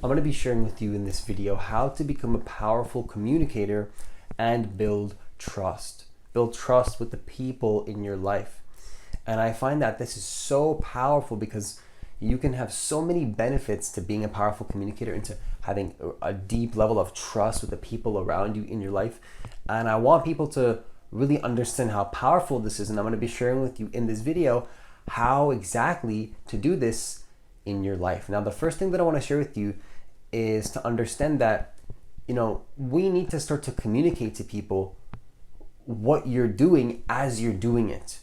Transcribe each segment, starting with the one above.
I'm going to be sharing with you in this video how to become a powerful communicator and build trust. Build trust with the people in your life. And I find that this is so powerful because you can have so many benefits to being a powerful communicator and to having a deep level of trust with the people around you in your life. And I want people to really understand how powerful this is. And I'm going to be sharing with you in this video how exactly to do this in your life. Now, the first thing that I want to share with you is to understand that, we need to start to communicate to people what you're doing as you're doing it.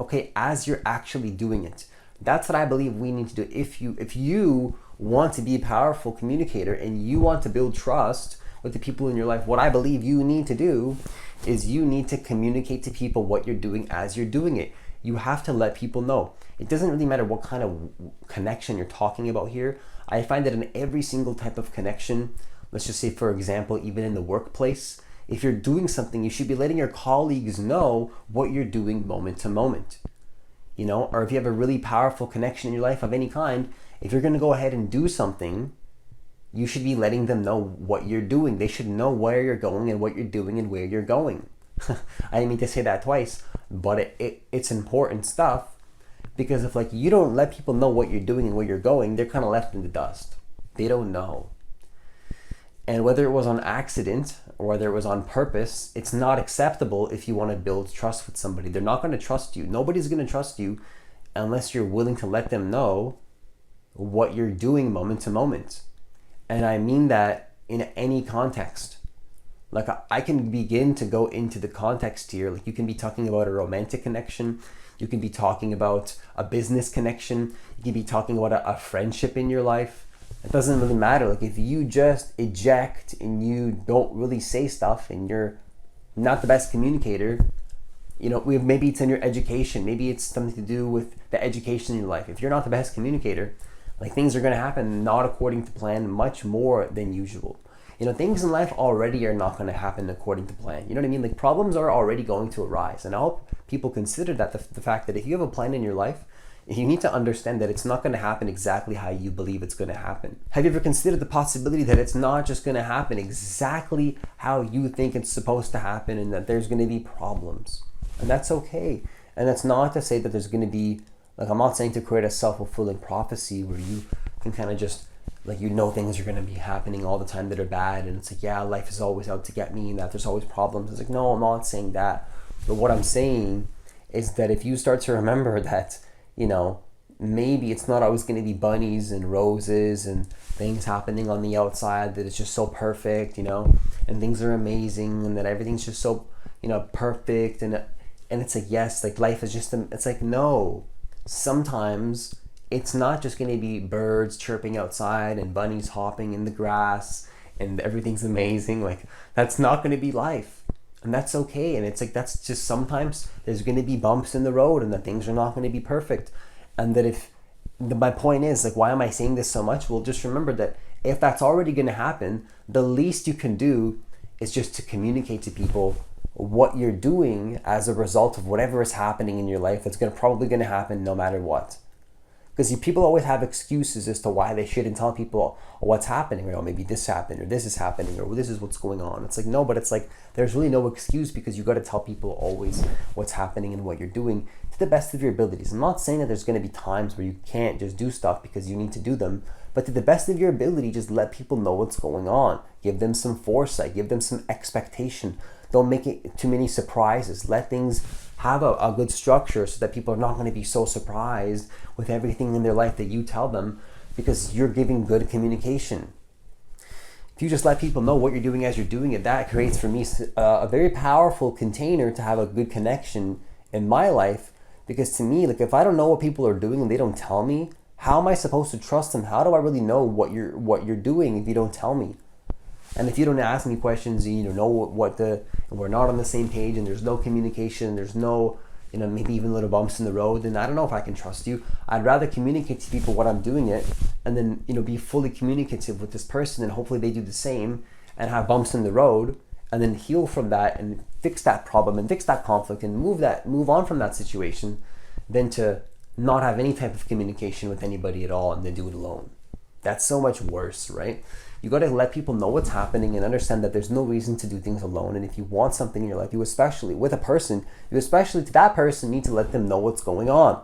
Okay, as you're actually doing it. That's what I believe we need to do. If you want to be a powerful communicator and you want to build trust with the people in your life, what I believe you need to do is you need to communicate to people what you're doing as you're doing it. You have to let people know. It doesn't really matter what kind of connection you're talking about here. I find that in every single type of connection, let's just say, for example, even in the workplace, if you're doing something, you should be letting your colleagues know what you're doing moment to moment. Or if you have a really powerful connection in your life of any kind, if you're going to go ahead and do something, you should be letting them know what you're doing. They should know where you're going and what you're doing and where you're going. I didn't mean to say that twice, but it's important stuff, because if you don't let people know what you're doing and where you're going, they're kind of left in the dust. They don't know. And whether it was on accident or whether it was on purpose, it's not acceptable if you want to build trust with somebody. They're not going to trust you. Nobody's going to trust you unless you're willing to let them know what you're doing moment to moment. And I mean that in any context. I can begin to go into the context here. You can be talking about a romantic connection. You can be talking about a business connection. You can be talking about a friendship in your life. It doesn't really matter. If you just eject and you don't really say stuff and you're not the best communicator, maybe it's in your education. Maybe it's something to do with the education in your life. If you're not the best communicator, things are going to happen not according to plan, much more than usual. Things in life already are not going to happen according to plan. You know what I mean? Problems are already going to arise. And I hope people consider that the fact that if you have a plan in your life, you need to understand that it's not going to happen exactly how you believe it's going to happen. Have you ever considered the possibility that it's not just going to happen exactly how you think it's supposed to happen, and that there's going to be problems? And that's okay. And that's not to say that there's going to be, I'm not saying to create a self-fulfilling prophecy where you can kind of just, things are going to be happening all the time that are bad, and it's life is always out to get me, and that there's always problems. It's no, I'm not saying that. But what I'm saying is that if you start to remember that, maybe it's not always going to be bunnies and roses and things happening on the outside, that it's just so perfect, and things are amazing, and that everything's just so, perfect, and it's yes, life is just, it's no. Sometimes it's not just going to be birds chirping outside and bunnies hopping in the grass and everything's amazing. That's not going to be life. And that's okay. And it's that's just, sometimes there's going to be bumps in the road and that things are not going to be perfect. And that my point is, why am I saying this so much? Well, just remember that if that's already going to happen, the least you can do is just to communicate to people what you're doing as a result of whatever is happening in your life. That's probably going to happen no matter what. Because people always have excuses as to why they shouldn't tell people what's happening, or maybe this happened, or this is happening, or this is what's going on. It's no, but it's there's really no excuse, because you got to tell people always what's happening and what you're doing to the best of your abilities. I'm not saying that there's going to be times where you can't just do stuff because you need to do them, but to the best of your ability, just let people know what's going on. Give them some foresight, give them some expectation. Don't make it too many surprises. Let things have a good structure so that people are not going to be so surprised with everything in their life that you tell them, because you're giving good communication. If you just let people know what you're doing as you're doing it, that creates for me a very powerful container to have a good connection in my life. Because to me, if I don't know what people are doing and they don't tell me, how am I supposed to trust them? How do I really know what you're doing if you don't tell me? And if you don't ask me questions, and you don't know we're not on the same page, and there's no communication, there's no, maybe even little bumps in the road, then I don't know if I can trust you. I'd rather communicate to people what I'm doing it, and then, be fully communicative with this person, and hopefully they do the same, and have bumps in the road, and then heal from that, and fix that problem, and fix that conflict, and move on from that situation, than to not have any type of communication with anybody at all, and then do it alone. That's so much worse, right? You got to let people know what's happening and understand that there's no reason to do things alone. And if you want something in your life, you especially with a person, you especially to that person need to let them know what's going on.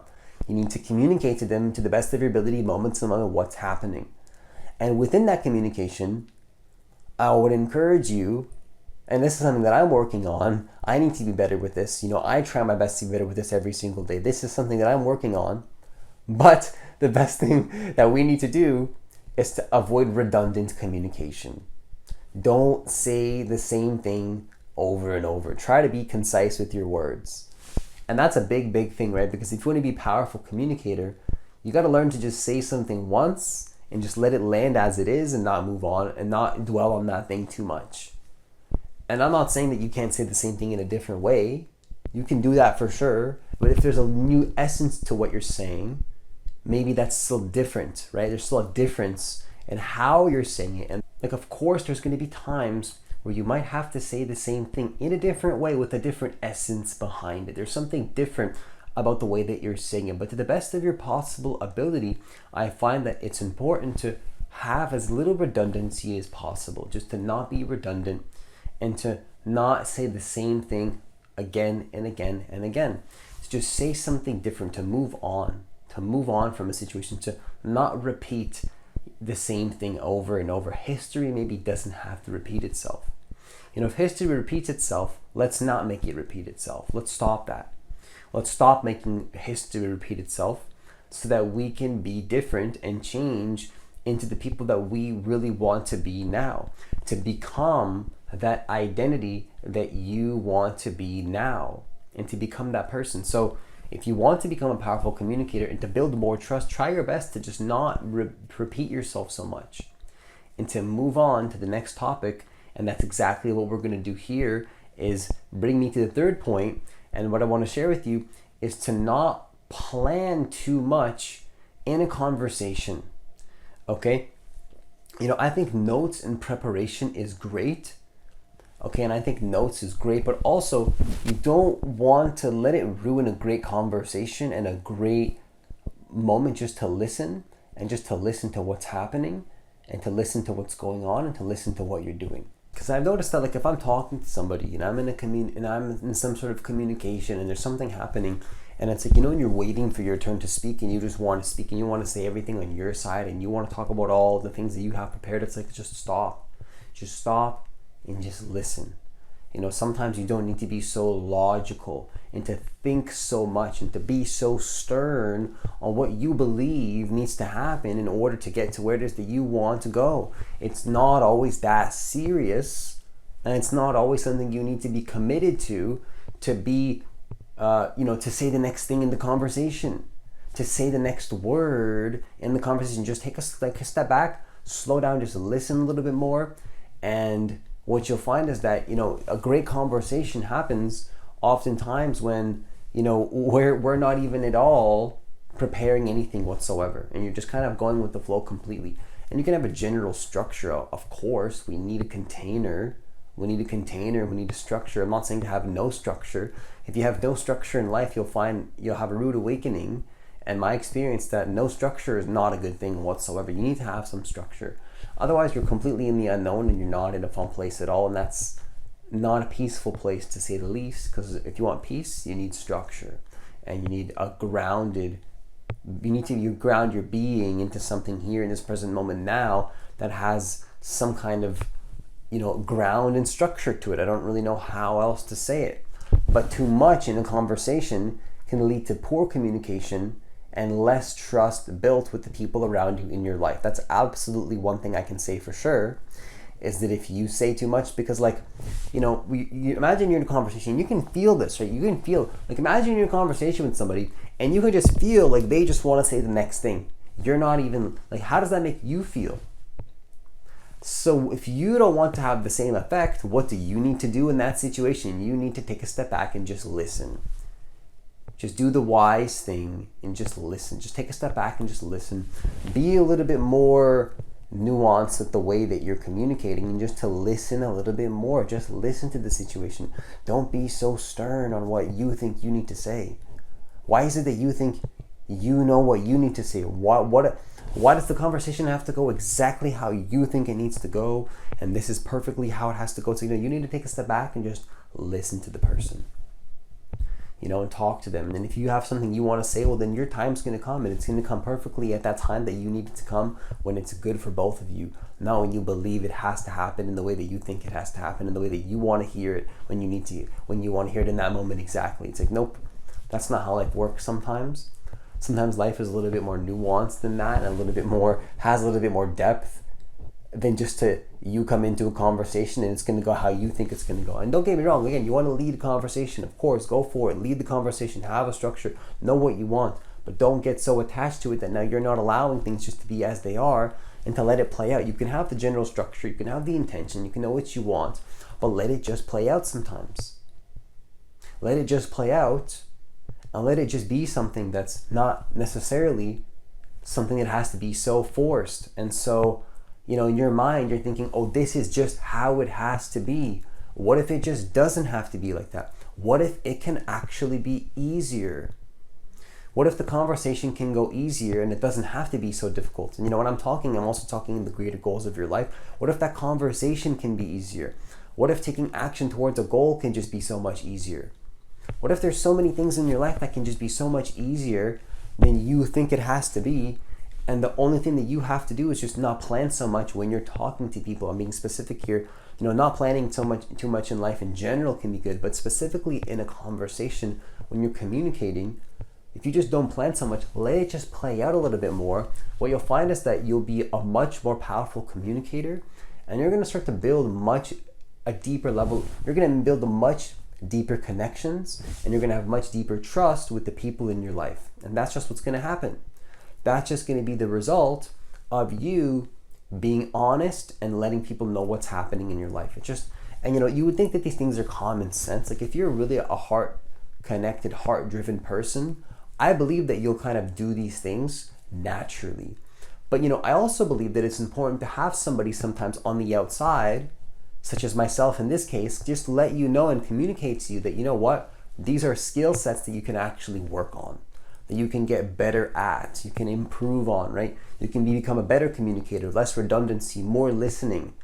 You need to communicate to them to the best of your ability, moments to moment, what's happening. And within that communication, I would encourage you, and this is something that I'm working on. I need to be better with this. I try my best to be better with this every single day. This is something that I'm working on. But the best thing that we need to do is to avoid redundant communication. Don't say the same thing over and over. Try to be concise with your words. And that's a big, big thing, right? Because if you want to be a powerful communicator, you got to learn to just say something once and just let it land as it is and not move on and not dwell on that thing too much. And I'm not saying that you can't say the same thing in a different way. You can do that for sure. But if there's a new essence to what you're saying, maybe that's still different, right? There's still a difference in how you're saying it. And of course, there's going to be times where you might have to say the same thing in a different way with a different essence behind it. There's something different about the way that you're saying it. But to the best of your possible ability, I find that it's important to have as little redundancy as possible, just to not be redundant and to not say the same thing again and again and again. To just say something different, to move on from a situation, to not repeat the same thing over and over. History maybe doesn't have to repeat itself. If history repeats itself, let's not make it repeat itself. Let's stop that. Let's stop making history repeat itself so that we can be different and change into the people that we really want to be now, to become that identity that you want to be now and to become that person. So if you want to become a powerful communicator and to build more trust, try your best to just not repeat yourself so much and to move on to the next topic. And that's exactly what we're going to do here, is bring me to the third point. And what I want to share with you is to not plan too much in a conversation. Okay? I think notes and preparation is great. Okay, and I think notes is great, but also you don't want to let it ruin a great conversation and a great moment just to listen and just to listen to what's happening and to listen to what's going on and to listen to what you're doing. Because I've noticed that if I'm talking to somebody and I'm in some sort of communication and there's something happening and it's when you're waiting for your turn to speak and you just want to speak and you want to say everything on your side and you want to talk about all the things that you have prepared, it's just stop and just listen. Sometimes you don't need to be so logical and to think so much and to be so stern on what you believe needs to happen in order to get to where it is that you want to go. It's not always that serious, and it's not always something you need to be committed to be, to say the next thing in the conversation, to say the next word in the conversation. Just take a step back, slow down, just listen a little bit more. And what you'll find is that, a great conversation happens oftentimes when, we're not even at all preparing anything whatsoever. And you're just kind of going with the flow completely. And you can have a general structure. Of course, we need a container. We need a structure. I'm not saying to have no structure. If you have no structure in life, you'll find you'll have a rude awakening. And my experience that no structure is not a good thing whatsoever. You need to have some structure. Otherwise, you're completely in the unknown and you're not in a fun place at all. And that's not a peaceful place, to say the least. Because if you want peace, you need structure. And you need you ground your being into something here in this present moment now that has some kind of, ground and structure to it. I don't really know how else to say it. But too much in a conversation can lead to poor communication and less trust built with the people around you in your life. That's absolutely one thing I can say for sure, is that if you say too much, because you imagine you're in a conversation, you can feel this, right? You can feel, imagine you're in a conversation with somebody and you can just feel like they just want to say the next thing. You're not even, how does that make you feel? So if you don't want to have the same effect, what do you need to do in that situation? You need to take a step back and just listen. Just do the wise thing and just listen. Just take a step back and just listen. Be a little bit more nuanced with the way that you're communicating and just to listen a little bit more. Just listen to the situation. Don't be so stern on what you think you need to say. Why is it that you think you know what you need to say? Why does the conversation have to go exactly how you think it needs to go? And this is perfectly how it has to go. So, you need to take a step back and just listen to the person, and talk to them. And if you have something you want to say, well, then your time's going to come, and it's going to come perfectly at that time that you need it to come, when it's good for both of you, not when you believe it has to happen in the way that you think it has to happen, in the way that you want to hear it, when you want to hear it in that moment exactly. It's like, nope, that's not how life works sometimes. Sometimes life is a little bit more nuanced than that, and has a little bit more depth than just you come into a conversation and it's going to go how you think it's going to go. And don't get me wrong, again, you want to lead a conversation, of course, go for it, lead the conversation, have a structure, know what you want, but don't get so attached to it that now you're not allowing things just to be as they are, and to let it play out. You can have the general structure, you can have the intention, you can know what you want, but let it just play out sometimes. Let it just play out, and let it just be something that's not necessarily something that has to be so forced. And so, in your mind, you're thinking, oh, this is just how it has to be. What if it just doesn't have to be like that? What if it can actually be easier? What if the conversation can go easier and it doesn't have to be so difficult? And when I'm also talking in the greater goals of your life. What if that conversation can be easier? What if taking action towards a goal can just be so much easier? What if there's so many things in your life that can just be so much easier than you think it has to be? And the only thing that you have to do is just not plan so much when you're talking to people. I'm being specific here. Not planning too much in life in general can be good, but specifically in a conversation, when you're communicating, if you just don't plan so much, let it just play out a little bit more. What you'll find is that you'll be a much more powerful communicator, and you're going to start to build a deeper level. You're going to build a much deeper connections, and you're going to have much deeper trust with the people in your life. And that's just what's going to happen. That's just going to be the result of you being honest and letting people know what's happening in your life. You would think that these things are common sense. Like, if you're really a heart-connected, heart-driven person, I believe that you'll kind of do these things naturally. But, I also believe that it's important to have somebody sometimes on the outside, such as myself in this case, just let you know and communicate to you that, these are skill sets that you can actually work on, that you can get better at, you can improve on, right? You can become a better communicator, less redundancy, more listening,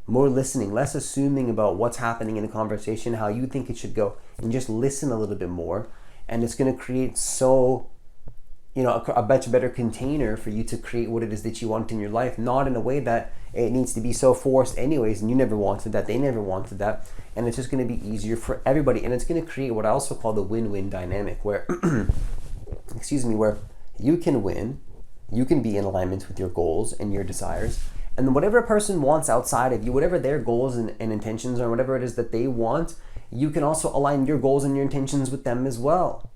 less assuming about what's happening in a conversation, how you think it should go, and just listen a little bit more. And it's going to create a much better container for you to create what it is that you want in your life, not in a way that it needs to be so forced anyways, and you never wanted that, they never wanted that, and it's just going to be easier for everybody. And it's going to create what I also call the win-win dynamic, where where you can win, you can be in alignment with your goals and your desires, and then whatever a person wants outside of you, whatever their goals and intentions are, whatever it is that they want, you can also align your goals and your intentions with them as well.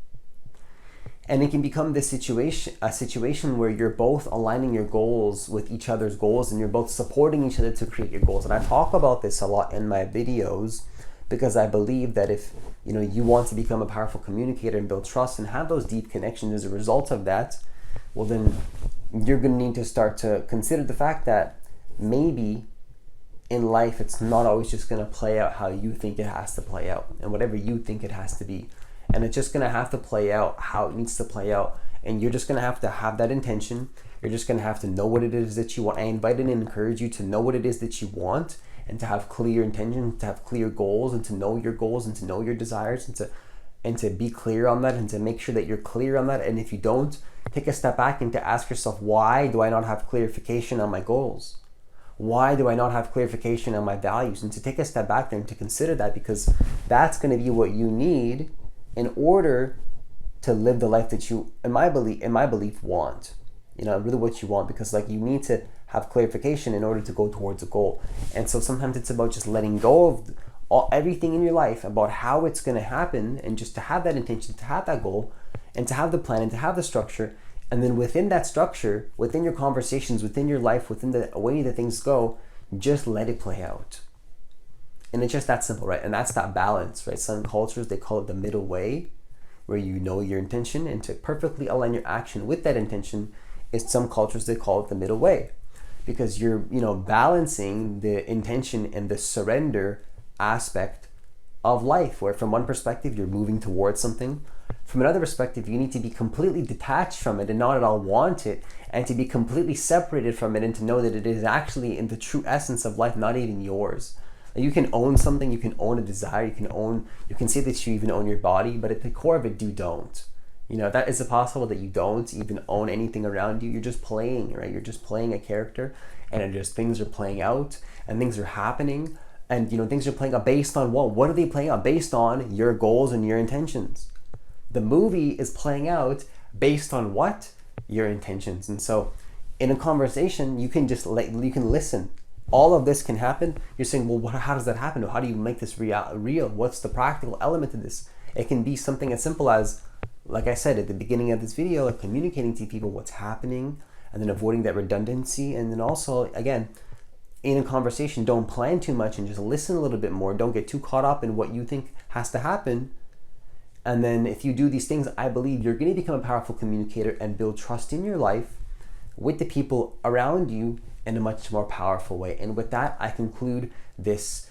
And it can become a situation where you're both aligning your goals with each other's goals, and you're both supporting each other to create your goals. And I talk about this a lot in my videos, because I believe that if you want to become a powerful communicator and build trust and have those deep connections as a result of that, well, then you're going to need to start to consider the fact that maybe in life it's not always just going to play out how you think it has to play out, and whatever you think it has to be. And it's just going to have to play out how it needs to play out. And you're just going to have that intention. You're just going to have to know what it is that you want. I invite and encourage you to know what it is that you want, and to have clear intentions, to have clear goals, and to know your goals, and to know your desires, and to be clear on that, and to make sure that you're clear on that. And if you don't, take a step back and to ask yourself, why do I not have clarification on my goals? Why do I not have clarification on my values? And to take a step back there and to consider that, because that's going to be what you need in order to live the life that you, in my belief, want. Really what you want, because you need to have clarification in order to go towards a goal. And so sometimes it's about just letting go of everything in your life about how it's going to happen, and just to have that intention, to have that goal, and to have the plan, and to have the structure. And then within that structure, within your conversations, within your life, within the way that things go, just let it play out. And it's just that simple, right? And that's that balance, right? Some cultures, they call it the middle way, where you know your intention, and to perfectly align your action with that intention is, some cultures, they call it the middle way, because you're, balancing the intention and the surrender aspect of life, where from one perspective, you're moving towards something, from another perspective, you need to be completely detached from it and not at all want it, and to be completely separated from it and to know that it is actually in the true essence of life, not even yours. You can own something, you can own a desire, you can say that you even own your body, but at the core of it, you don't. That is it possible that you don't even own anything around you. You're just playing, right? You're just playing a character, and things are playing out and things are happening, and things are playing out based on what? What are they playing out? Based on your goals and your intentions. The movie is playing out based on what? Your intentions. And so in a conversation, you can listen. All of this can happen. You're saying, well, how does that happen? How do you make this real? What's the practical element of this? It can be something as simple as, like I said at the beginning of this video, like communicating to people what's happening and then avoiding that redundancy. And then also, again, in a conversation, don't plan too much and just listen a little bit more. Don't get too caught up in what you think has to happen. And then if you do these things, I believe you're going to become a powerful communicator and build trust in your life with the people around you in a much more powerful way. And with that, I conclude this